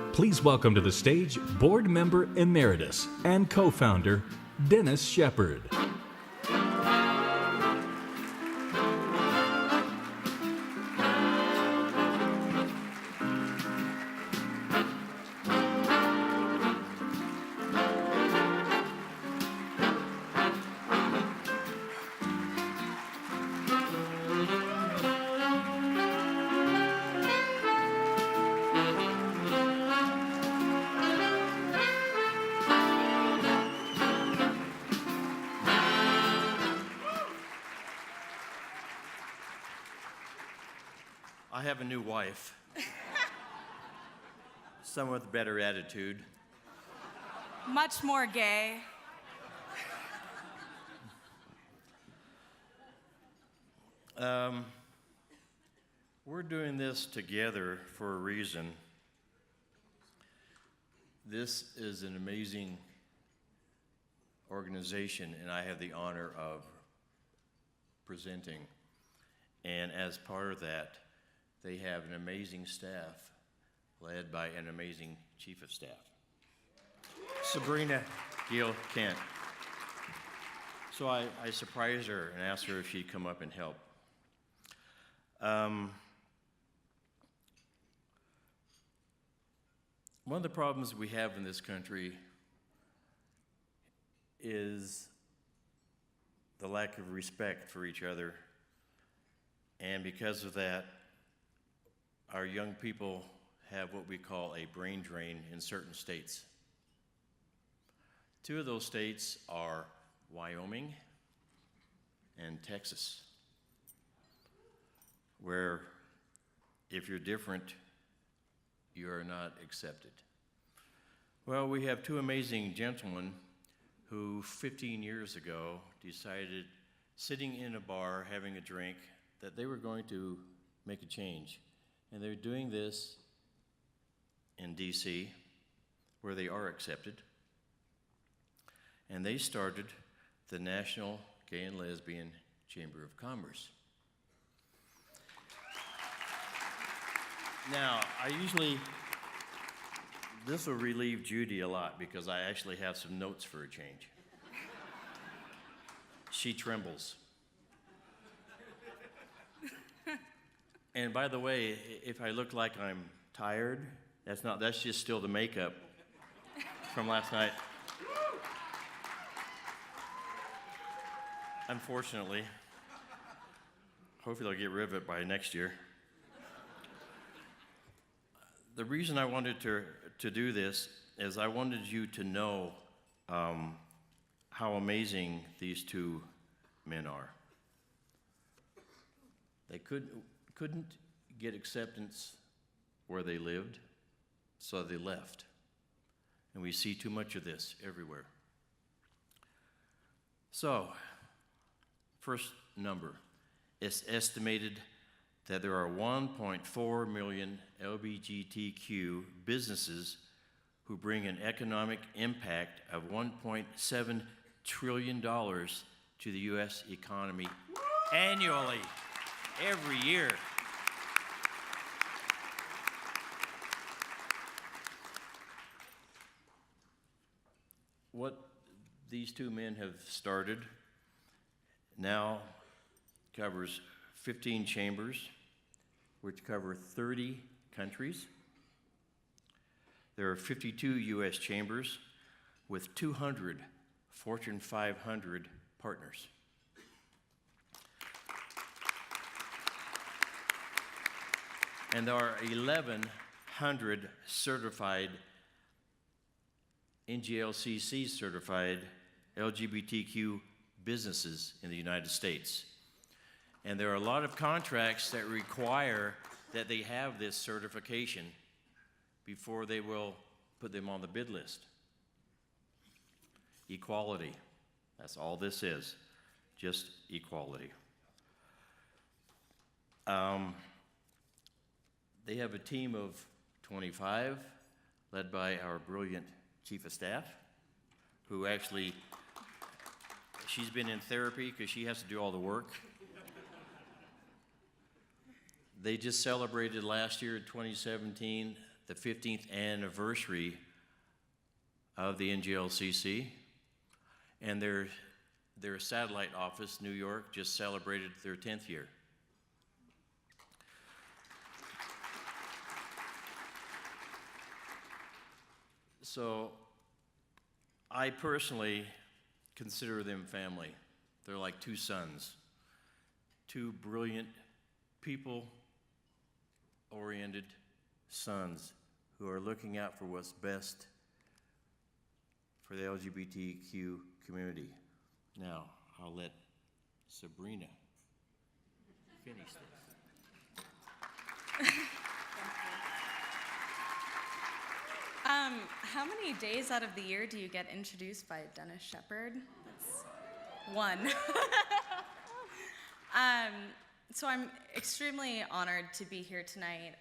Please welcome to the stage Board Member Emeritus and Co-Founder, Dennis Shepard. I have a new wife, someone with a better attitude. Much more gay. We're doing this together for a reason. This is an amazing organization, and I have the honor of presenting. And as part of that, they have an amazing staff led by an amazing chief of staff, Sabrina Gill Kent. So I surprised her and asked her if she'd come up and help. One of the problems we have in this country is the lack of respect for each other. And because of that, our young people have what we call a brain drain in certain states. Two of those states are Wyoming and Texas, where if you're different, you are not accepted. Well, we have two amazing gentlemen who 15 years ago decided, sitting in a bar having a drink, that they were going to make a change. And they're doing this in DC, where they are accepted. And they started the National Gay and Lesbian Chamber of Commerce. Now, this will relieve Judy a lot because I actually have some notes for a change. She trembles. And by the way, if I look like I'm tired, that's just still the makeup from last night. Unfortunately, hopefully I'll get rid of it by next year. The reason I wanted to do this is I wanted you to know how amazing these two men are. They couldn't get acceptance where they lived, so they left. And we see too much of this everywhere. So, first number, it's estimated that there are 1.4 million LGBTQ businesses who bring an economic impact of $1.7 trillion to the U.S. economy annually, every year. What these two men have started now covers 15 chambers, which cover 30 countries. There are 52 U.S. chambers with 200 Fortune 500 partners. And there are 1,100 certified, NGLCC certified LGBTQ businesses in the United States. And there are a lot of contracts that require that they have this certification before they will put them on the bid list. Equality, that's all this is, just equality. They have a team of 25, led by our brilliant chief of staff, who actually, she's been in therapy because she has to do all the work. They just celebrated last year, 2017, the 15th anniversary of the NGLCC, and their satellite office, New York, just celebrated their 10th year. So I personally consider them family. They're like two sons, two brilliant, people-oriented sons who are looking out for what's best for the LGBTQ community. Now, I'll let Sabrina finish this. How many days out of the year do you get introduced by Dennis Shepard? That's one. So I'm extremely honored to be here tonight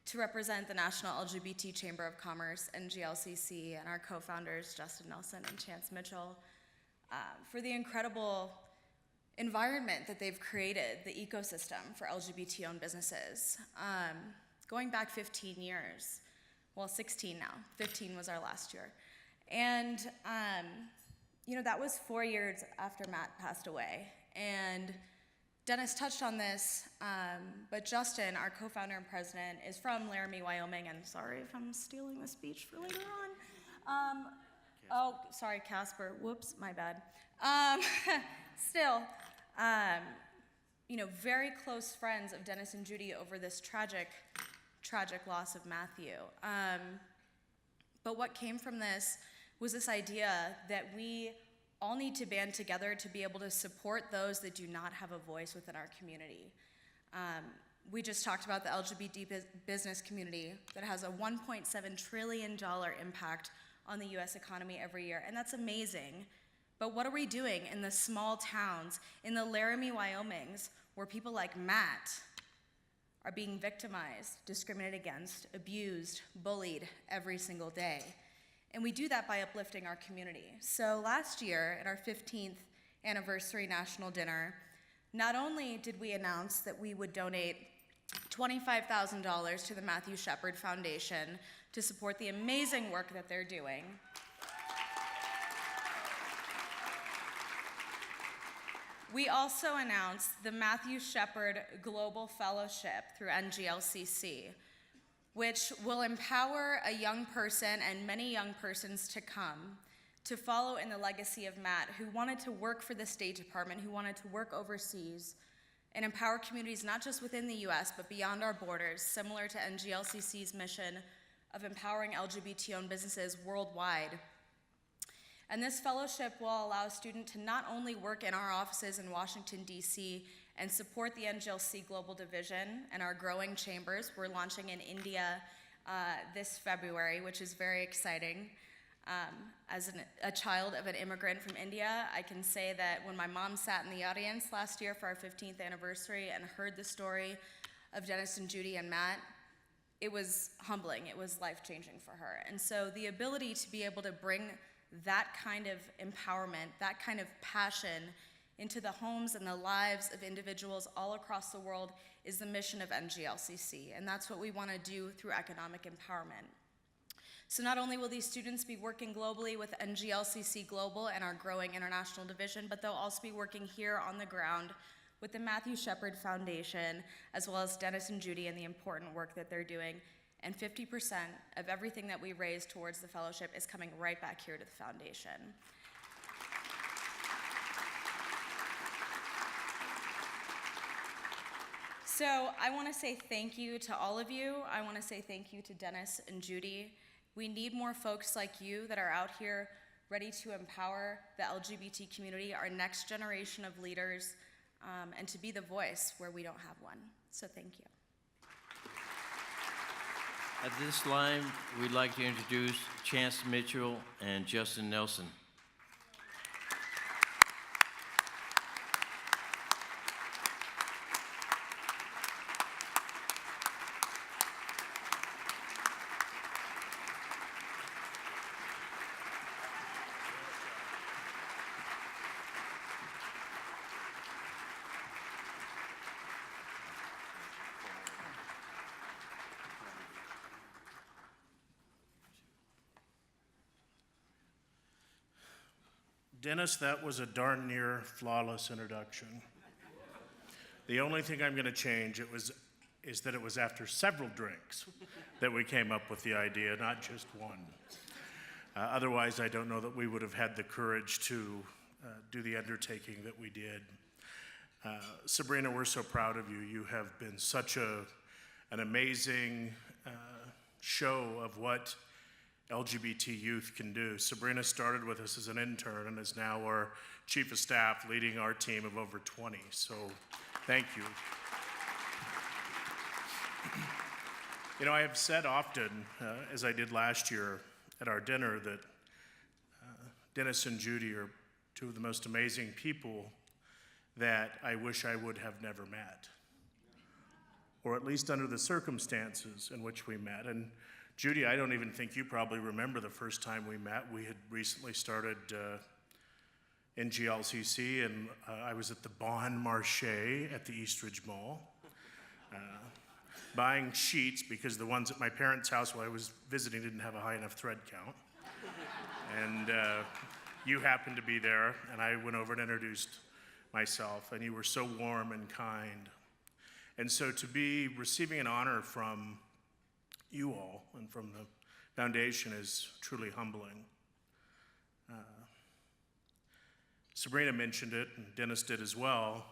to represent the National LGBT Chamber of Commerce, NGLCC, and our co-founders, Justin Nelson and Chance Mitchell, for the incredible environment that they've created, the ecosystem for LGBT-owned businesses. Going back 15 years, well, 16 now. 15 was our last year. And, that was 4 years after Matt passed away. And Dennis touched on this, but Justin, our co-founder and president, is from Laramie, Wyoming, and sorry if I'm stealing the speech for later on. Oh, sorry, Casper. Whoops, my bad. Still, very close friends of Dennis and Judy over this tragic loss of Matthew. But what came from this was this idea that we all need to band together to be able to support those that do not have a voice within our community. We just talked about the LGBT business community that has a $1.7 trillion impact on the US economy every year, and that's amazing. But what are we doing in the small towns, in the Laramie, Wyomings, where people like Matt are being victimized, discriminated against, abused, bullied every single day? And we do that by uplifting our community. So last year, at our 15th anniversary national dinner, not only did we announce that we would donate $25,000 to the Matthew Shepard Foundation to support the amazing work that they're doing, we also announced the Matthew Shepard Global Fellowship through NGLCC, which will empower a young person and many young persons to come to follow in the legacy of Matt, who wanted to work for the State Department, who wanted to work overseas, and empower communities not just within the US, but beyond our borders, similar to NGLCC's mission of empowering LGBT-owned businesses worldwide. And this fellowship will allow a student to not only work in our offices in Washington, D.C., and support the NGLC Global Division and our growing chambers. We're launching in India this February, which is very exciting. As a child of an immigrant from India, I can say that when my mom sat in the audience last year for our 15th anniversary and heard the story of Dennis and Judy and Matt, it was humbling. It was life-changing for her. And so the ability to be able to bring that kind of empowerment, that kind of passion into the homes and the lives of individuals all across the world is the mission of NGLCC, and that's what we want to do through economic empowerment. So not only will these students be working globally with NGLCC Global and our growing international division, but they'll also be working here on the ground with the Matthew Shepard Foundation, as well as Dennis and Judy and the important work that they're doing. And 50% of everything that we raise towards the fellowship is coming right back here to the foundation. So I want to say thank you to all of you. I want to say thank you to Dennis and Judy. We need more folks like you that are out here ready to empower the LGBT community, our next generation of leaders, and to be the voice where we don't have one. So thank you. At this time, we'd like to introduce Chance Mitchell and Justin Nelson. Dennis, that was a darn near flawless introduction. The only thing I'm going to change is that it was after several drinks that we came up with the idea, not just one. Otherwise, I don't know that we would have had the courage to do the undertaking that we did. Sabrina, we're so proud of you. You have been such an amazing show of what LGBT youth can do. Sabrina started with us as an intern and is now our chief of staff, leading our team of over 20. So thank you. You know, I have said often, as I did last year at our dinner, that Dennis and Judy are two of the most amazing people that I wish I would have never met, or at least under the circumstances in which we met. And Judy, I don't even think you probably remember the first time we met. We had recently started NGLCC, and I was at the Bon Marché at the Eastridge Mall, buying sheets because the ones at my parents' house while I was visiting didn't have a high enough thread count. And you happened to be there, and I went over and introduced myself, and you were so warm and kind. And so to be receiving an honor from you all and from the foundation is truly humbling. Sabrina mentioned it, and Dennis did as well.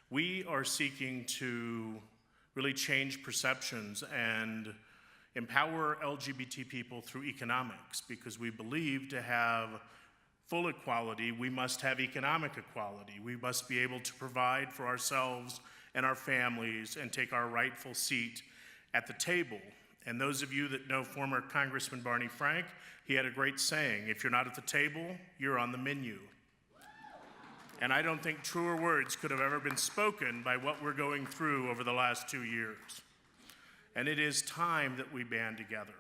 We are seeking to really change perceptions and empower LGBT people through economics, because we believe to have full equality, we must have economic equality. We must be able to provide for ourselves and our families and take our rightful seat at the table. And those of you that know former Congressman Barney Frank, he had a great saying: if you're not at the table, you're on the menu. And I don't think truer words could have ever been spoken by what we're going through over the last 2 years. And it is time that we band together.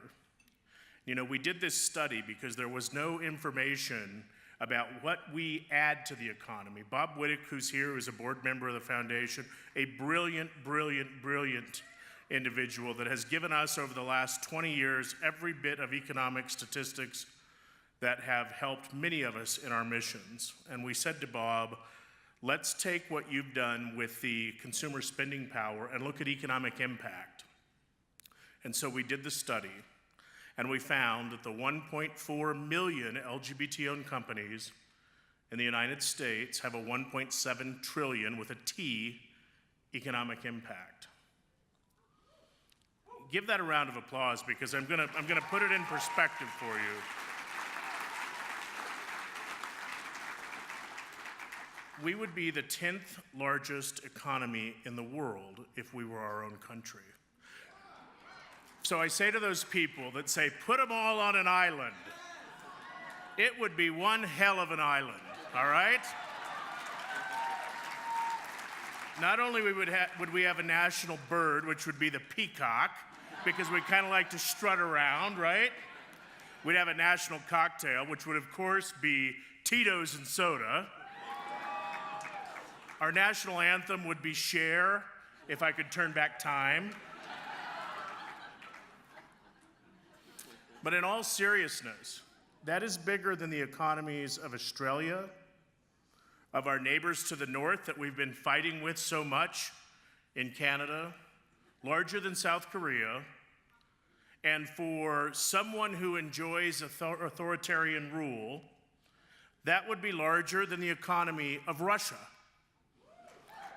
You know, we did this study because there was no information about what we add to the economy. Bob Whittick, who's here, who's a board member of the foundation, a brilliant, brilliant, brilliant individual that has given us over the last 20 years every bit of economic statistics that have helped many of us in our missions. And we said to Bob, let's take what you've done with the consumer spending power and look at economic impact. And so we did the study, and we found that the 1.4 million LGBT-owned companies in the United States have a 1.7 trillion with a T economic impact. Give that a round of applause, because I'm gonna put it in perspective for you. We would be the 10th largest economy in the world if we were our own country. So I say to those people that say, put them all on an island, it would be one hell of an island, all right? Not only would we have a national bird, which would be the peacock, because we kind of like to strut around, right? We'd have a national cocktail, which would of course be Tito's and soda. Our national anthem would be Cher, if I could turn back time. But in all seriousness, that is bigger than the economies of Australia, of our neighbors to the north that we've been fighting with so much in Canada, larger than South Korea, and for someone who enjoys authoritarian rule, that would be larger than the economy of Russia.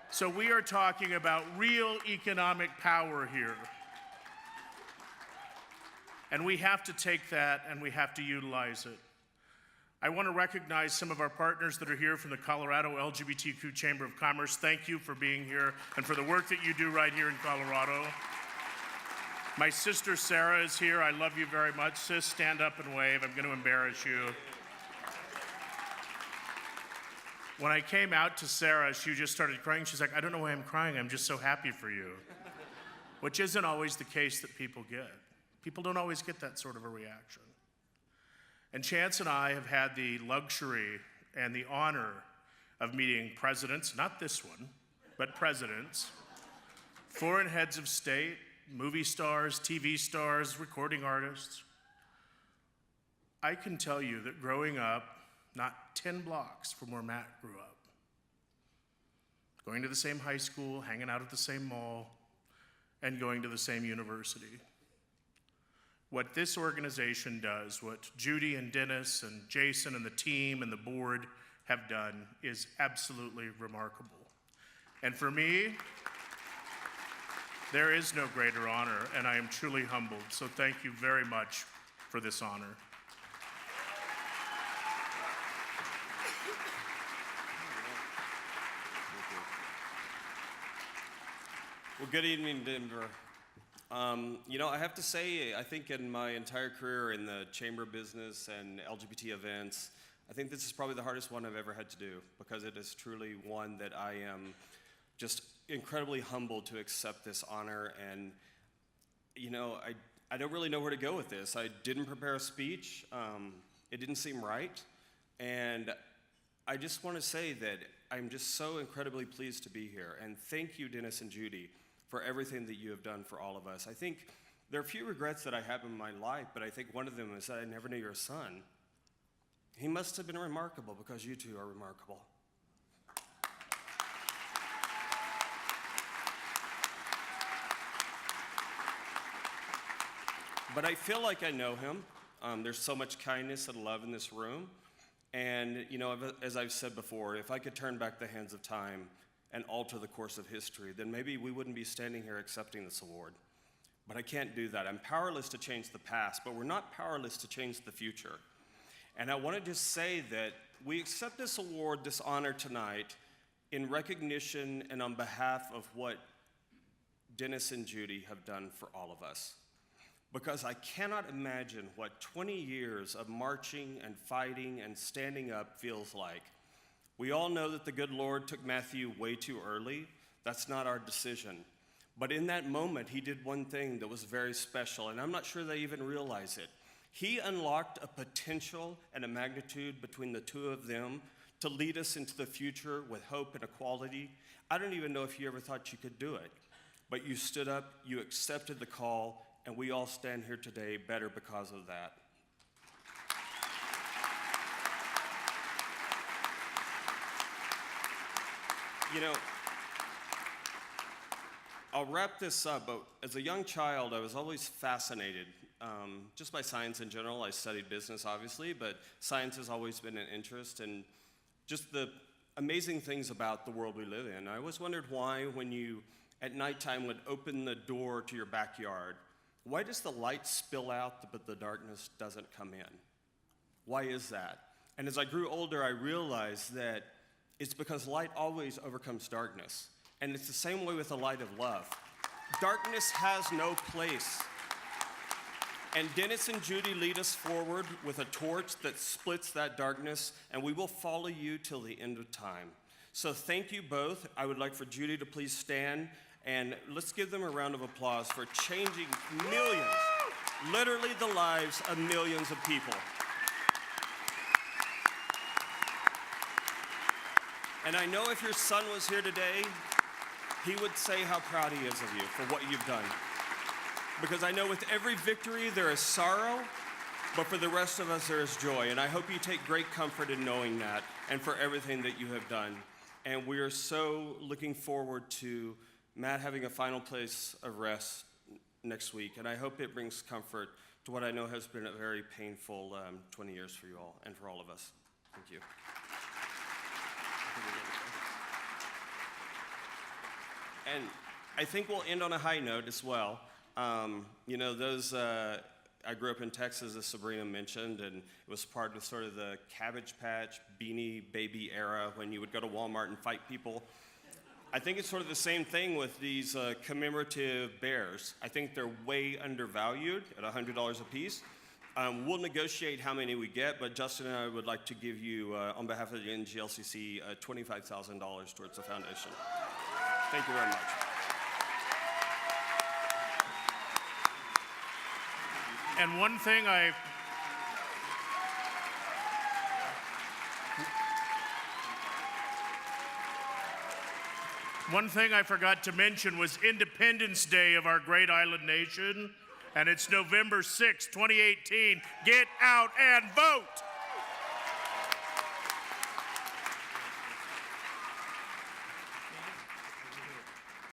So we are talking about real economic power here. And we have to take that and we have to utilize it. I want to recognize some of our partners that are here from the Colorado LGBTQ Chamber of Commerce. Thank you for being here and for the work that you do right here in Colorado. My sister Sarah is here. I love you very much. Sis, stand up and wave. I'm going to embarrass you. When I came out to Sarah, she just started crying. She's like, I don't know why I'm crying. I'm just so happy for you. Which isn't always the case that people get. People don't always get that sort of a reaction. And Chance and I have had the luxury and the honor of meeting presidents, not this one, but presidents, foreign heads of state, movie stars, TV stars, recording artists. I can tell you that growing up not 10 blocks from where Matt grew up. Going to the same high school, hanging out at the same mall, and going to the same university. What this organization does, what Judy and Dennis and Jason and the team and the board have done is absolutely remarkable. And for me, there is no greater honor, and I am truly humbled. So thank you very much for this honor. Well, good evening, Denver. I have to say, I think in my entire career in the chamber business and LGBT events, I think this is probably the hardest one I've ever had to do, because it is truly one that I am just incredibly humbled to accept this honor. And, I don't really know where to go with this. I didn't prepare a speech. It didn't seem right. And I just want to say that I'm just so incredibly pleased to be here. And thank you, Dennis and Judy, for everything that you have done for all of us. I think there are a few regrets that I have in my life, but I think one of them is that I never knew your son. He must have been remarkable, because you two are remarkable. But I feel like I know him. There's so much kindness and love in this room. And, as I've said before, if I could turn back the hands of time and alter the course of history, then maybe we wouldn't be standing here accepting this award. But I can't do that. I'm powerless to change the past, but we're not powerless to change the future. And I want to just say that we accept this award, this honor tonight, in recognition and on behalf of what Dennis and Judy have done for all of us. Because I cannot imagine what 20 years of marching and fighting and standing up feels like. We all know that the good Lord took Matthew way too early. That's not our decision. But in that moment, he did one thing that was very special, and I'm not sure they even realize it. He unlocked a potential and a magnitude between the two of them to lead us into the future with hope and equality. I don't even know if you ever thought you could do it, but you stood up, you accepted the call, and we all stand here today better because of that. I'll wrap this up, but as a young child, I was always fascinated just by science in general. I studied business, obviously, but science has always been an interest, and just the amazing things about the world we live in. I always wondered why, when you, at nighttime, would open the door to your backyard, why does the light spill out, but the darkness doesn't come in? Why is that? And as I grew older, I realized that it's because light always overcomes darkness. And it's the same way with the light of love. Darkness has no place. And Dennis and Judy lead us forward with a torch that splits that darkness, and we will follow you till the end of time. So thank you both. I would like for Judy to please stand, and let's give them a round of applause for changing millions, literally the lives of millions of people. And I know if your son was here today, he would say how proud he is of you for what you've done. Because I know with every victory there is sorrow, but for the rest of us there is joy. And I hope you take great comfort in knowing that and for everything that you have done. And we are so looking forward to Matt having a final place of rest next week. And I hope it brings comfort to what I know has been a very painful 20 years for you all and for all of us. Thank you. And I think we'll end on a high note as well. I grew up in Texas, as Sabrina mentioned, and it was part of sort of the Cabbage Patch, Beanie Baby era when you would go to Walmart and fight people. I think it's sort of the same thing with these commemorative bears. I think they're way undervalued at $100 a piece. We'll negotiate how many we get, but Justin and I would like to give you, on behalf of the NGLCC, $25,000 towards the foundation. Thank you very much. And one thing I forgot to mention was Independence Day of our great island nation, and it's November 6, 2018. Get out and vote!